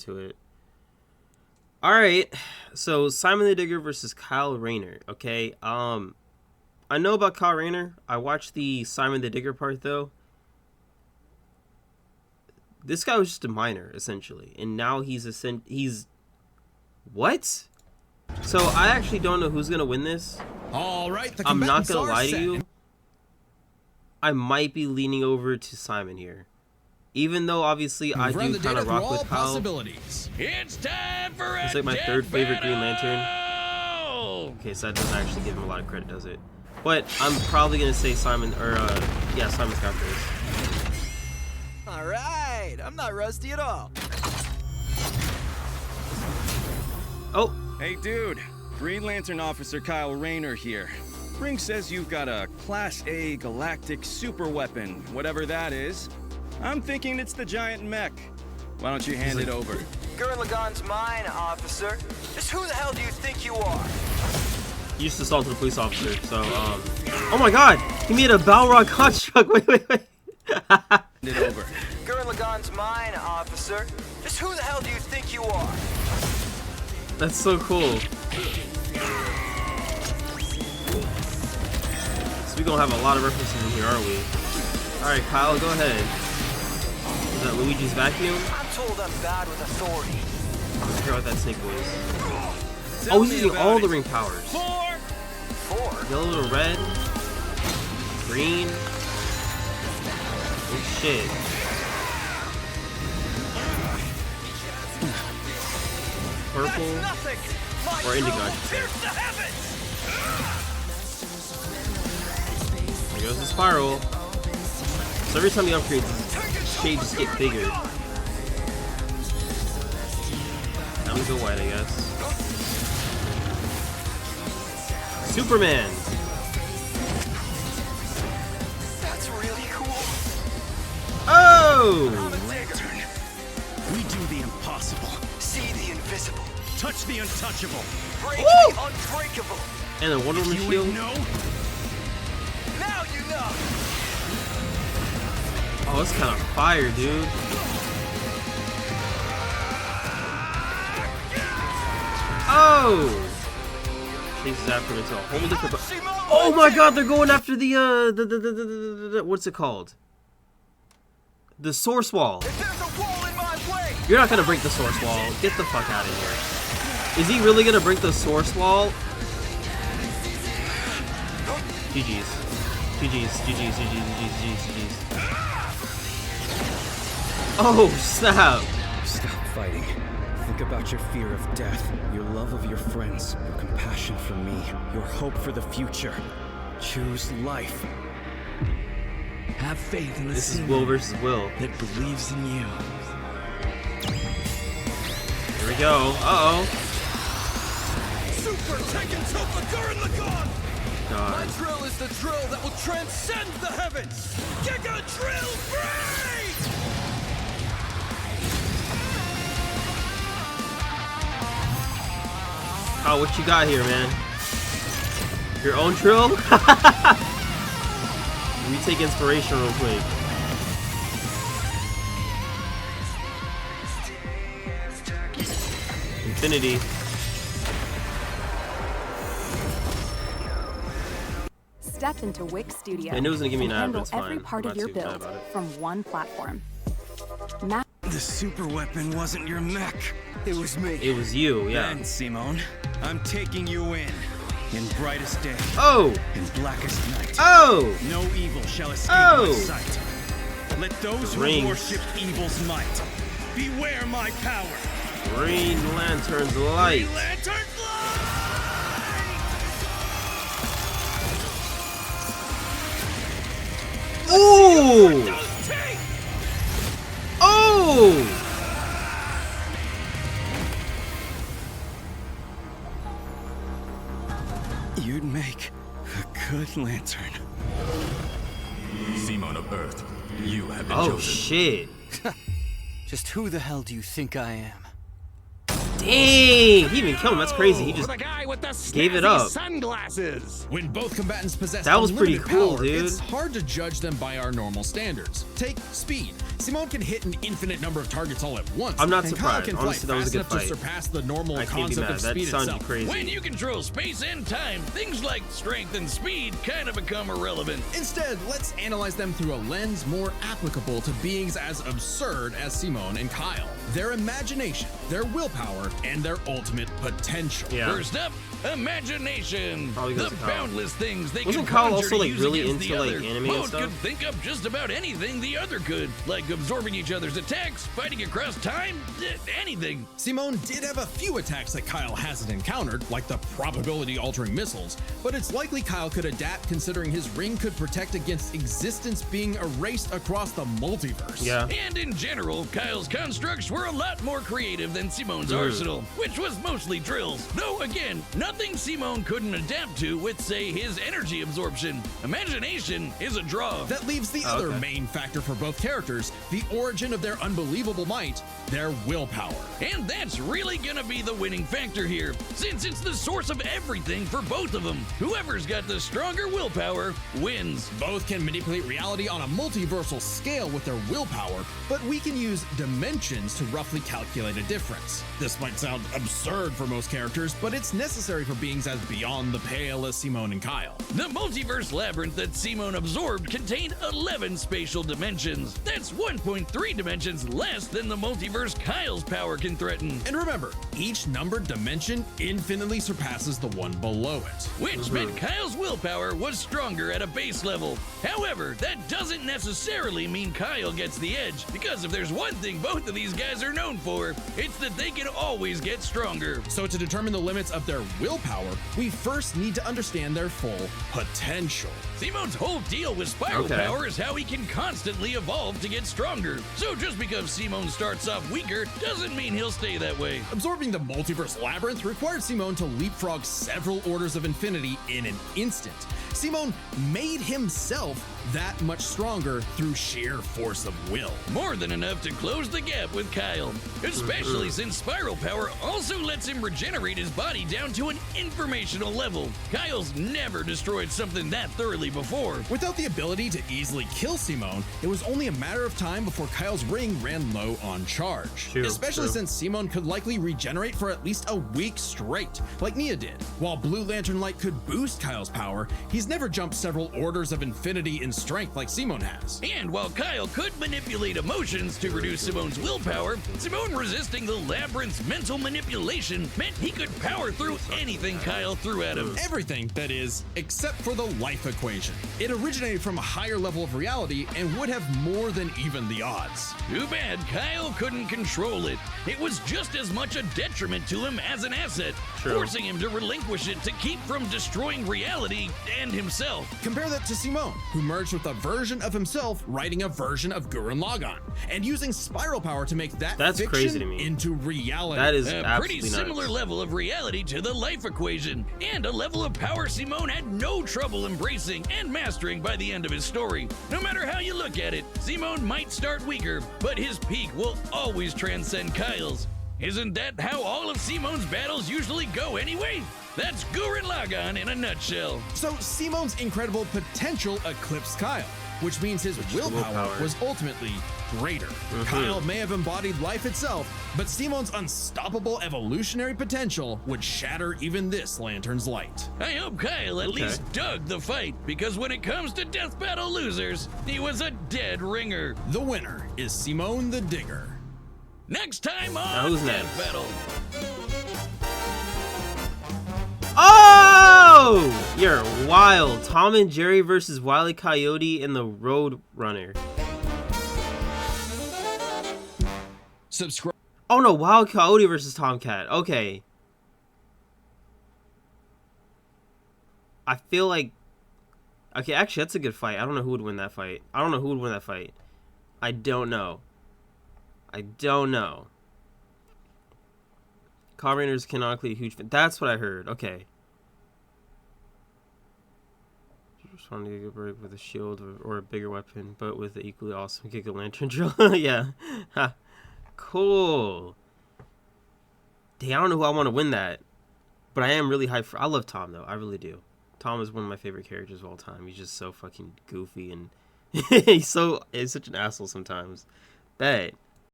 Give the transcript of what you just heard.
into it. All right, so Simon the Digger versus Kyle Rayner. Okay, I know about Kyle Rayner. I watched the Simon the Digger part though. This guy was just a miner essentially, and now he's what? So I actually don't know who's gonna win this. All right, I'm not gonna lie to you. I might be leaning over to Simon here, even though obviously I do kind of rock with Kyle. It's time for He's like my third favorite Green Lantern. Okay, so that doesn't actually give him a lot of credit, does it? But I'm probably gonna say Simon, or yeah, Simon's got this. All right, I'm not rusty at all. Oh. Hey, dude. Green Lantern Officer Kyle Rayner here. Ring says you've got a Class A galactic super weapon, whatever that is. I'm thinking it's the giant mech. Why don't you hand it over? Gurren Lagann's mine, officer. Just who the hell do you think you are? You just assaulted a police officer, so, oh my god! He made a Balrog construct! Wait. Hand it over. Gurren Lagann's mine, officer. Just who the hell do you think you are? That's so cool. So we gonna have a lot of references in here, aren't we? Alright, Kyle, go ahead. Is that Luigi's vacuum? I'm told I'm bad with authority. I forgot what that snake was. Oh, he's using all the ring powers. Four? Yellow to red. Green. Oh shit. Purple. Or indigo, I should say. There goes the spiral. So every time you upgrade, the shades get bigger. I'm gonna go white, I guess. Superman! That's really cool. Oh! Lantern. We do the impossible. See the invisible. Touch the untouchable. Break the unbreakable. And a Wonder Woman shield? Know? Now you know. Oh, it's kind of fire, dude. Oh! Chases after him into a whole different. Oh my god, they're going after the what's it called? The source wall. If there's a wall in my way. You're not gonna break the source wall. Get the fuck out of here. Is he really gonna break the source wall? GG's. Oh, snap. Stop fighting. Think about your fear of death, your love of your friends, your compassion for me, your hope for the future. Choose life. Have faith in the This is Will versus Will. that believes in you. Here we go. Uh-oh. Super Tekken Sofa Gurren Lagann! God. My drill is the drill that will transcend the heavens! Giga Drill Break! Oh, what you got here, man? Your own drill? We take inspiration real quick. Infinity. Step into Wix Studio. I knew it was gonna give me an ad, but handle it's fine. every part I'm of not your too mad build about it. from one platform. The super weapon wasn't your mech. It was me. It was you, yeah. Then, Simone, I'm taking you in brightest day, Oh! in blackest night. Oh! No evil shall escape Oh! my sight. Let those who Rings. worship evil's might beware my power. Green Lantern's light. Green Lantern Ooh! Oh! You'd make a good lantern. Simon of Earth, you have been Oh chosen. shit. Just who the hell do you think I am? Dang! He even killed him. That's crazy. He just the guy with the gave it up. sunglasses. When both combatants possess That was pretty unlimited cool, power, dude. it's hard to judge them by our normal standards. Take speed. Simone can hit an infinite number of targets all at once. I'm not and surprised. Kyle can Honestly, that fly was a fast good enough to fight. surpass the normal I can't be concept mad. of That speed sounded itself. crazy. When you control space and time, things like strength and speed kind of become irrelevant. Instead, let's analyze them through a lens more applicable to beings as absurd as Simone and Kyle. Their imagination, their willpower, and their ultimate potential. Yeah. First up, imagination. Probably goes The to Kyle. boundless things they Wasn't can Kyle conjure also, to like, use really against into, the like, other. anime and Both stuff? could think up just about anything the other could, like absorbing each other's attacks, fighting across time, anything. Simone did have a few attacks that Kyle hasn't encountered, like the probability-altering missiles, but it's likely Kyle could adapt considering his ring could protect against existence being erased across the multiverse. Yeah. And in general, Kyle's constructs were a lot more creative than Simone's arsenal, which was mostly drills. Though again, nothing Simone couldn't adapt to with, say, his energy absorption. Imagination is a draw. That leaves the other main factor for both characters, the origin of their unbelievable might, their willpower. And that's really gonna be the winning factor here, since it's the source of everything for both of them. Whoever's got the stronger willpower wins. Both can manipulate reality on a multiversal scale with their willpower, but we can use dimensions to roughly calculate a difference. This might sound absurd for most characters, but it's necessary for beings as beyond the pale as Simone and Kyle. The multiverse labyrinth that Simone absorbed contained 11 spatial dimensions. That's 1.3 dimensions less than the multiverse Kyle's power can threaten. And remember, each numbered dimension infinitely surpasses the one below it. Which meant Kyle's willpower was stronger at a base level. However, that doesn't necessarily mean Kyle gets the edge, because if there's one thing both of these guys are known for, it's that they can always get stronger. So to determine the limits of their willpower, we first need to understand their full potential. Simone's whole deal with spiral power is how he can constantly evolve to get stronger. So just because Simone starts off weaker doesn't mean he'll stay that way. Absorbing the multiverse labyrinth required Simone to leapfrog several orders of infinity in an instant. Simone made himself that much stronger through sheer force of will. More than enough to close the gap with Kyle, especially since spiral power also lets him regenerate his body down to an informational level. Kyle's never destroyed something that thoroughly before. Without the ability to easily kill Simone, it was only a matter of time before Kyle's ring ran low on charge. Especially since Simone could likely regenerate for at least a week straight, like Nia did. While Blue Lantern Light could boost Kyle's power, he's never jumped several orders of infinity in strength like Simone has. And while Kyle could manipulate emotions to reduce Simone's willpower, Simone resisting the labyrinth's mental manipulation meant he could power through anything Kyle threw at him. Everything, that is, except for the life equation. It originated from a higher level of reality and would have more than even the odds. Too bad Kyle couldn't control it. It was just as much a detriment to him as an asset, forcing him to relinquish it to keep from destroying reality and himself. Compare that to Simone, who merged with a version of himself writing a version of Gurren Lagann, and using spiral power to make that fiction crazy to me. into reality. That is a pretty similar level of reality to the life equation, and a level of power Simone had no trouble embracing and mastering by the end of his story. No matter how you look at it, Simone might start weaker, but his peak will always transcend Kyle's. Isn't that how all of Simone's battles usually go anyway? That's Gurren Lagann in a nutshell. So Simone's incredible potential eclipsed Kyle, which means his willpower was ultimately greater. Kyle may have embodied life itself, but Simone's unstoppable evolutionary potential would shatter even this lantern's light. I hope Kyle at least dug the fight, because when it comes to death battle losers, he was a dead ringer. The winner is Simone the Digger. Next time on Death Battle. Oh! You're wild. Tom and Jerry versus Wile E. Coyote and the Road Runner. Subscribe. Oh no, Wile E. Coyote versus Tomcat. Okay. I feel like... Okay, actually, that's a good fight. I don't know who would win that fight. I don't know. Kyle Rayner is canonically a huge fan. That's what I heard. Okay. Just wanted to get a break with a shield or a bigger weapon, but with the equally awesome Giga Lantern drill. Yeah. Cool. Dang, I don't know who I want to win that. But I am really hyped for... I love Tom, though. I really do. Tom is one of my favorite characters of all time. He's just so fucking goofy and... he's such an asshole sometimes. Bet.